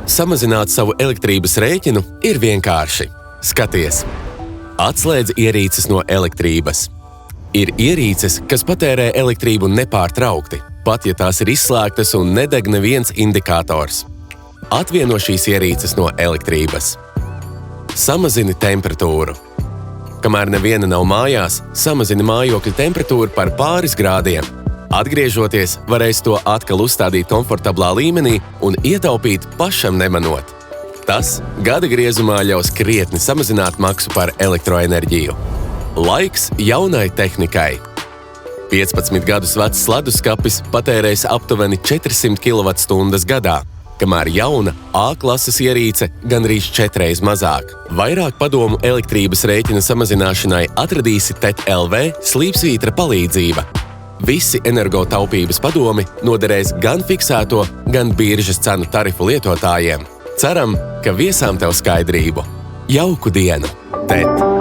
Samazināt savu elektrības rēķinu ir vienkārši. Skaties! Atslēdz ierīces no elektrības. Ir ierīces, kas patērē elektrību nepārtraukti, pat ja tās ir izslēgtas un nedeg neviens indikators. Atvieno šīs ierīces no elektrības. Samazini temperatūru. Kamēr neviena nav mājās, samazini mājokļa temperatūru par pāris grādiem. Atgriežoties, varēs to atkal uzstādīt komfortablā līmenī un ietaupīt pašam nemanot. Tas gada griezumā ļaus krietni samazināt maksu par elektroenerģiju. Laiks jaunai tehnikai. 15 gadus vecs sleduskapis patērēs aptuveni 400 kWh gadā, kamēr jauna A-klases ierīce gandrīz 4x mazāk. Vairāk padomu elektrības rēķina samazināšanai atradīsi TET.LV slīpsvītra palīdzība. Visi energotaupības padomi noderēs gan fiksēto, gan biržas cenu tarifu lietotājiem. Ceram, ka viesām tev skaidrību. Jauku dienu! TET!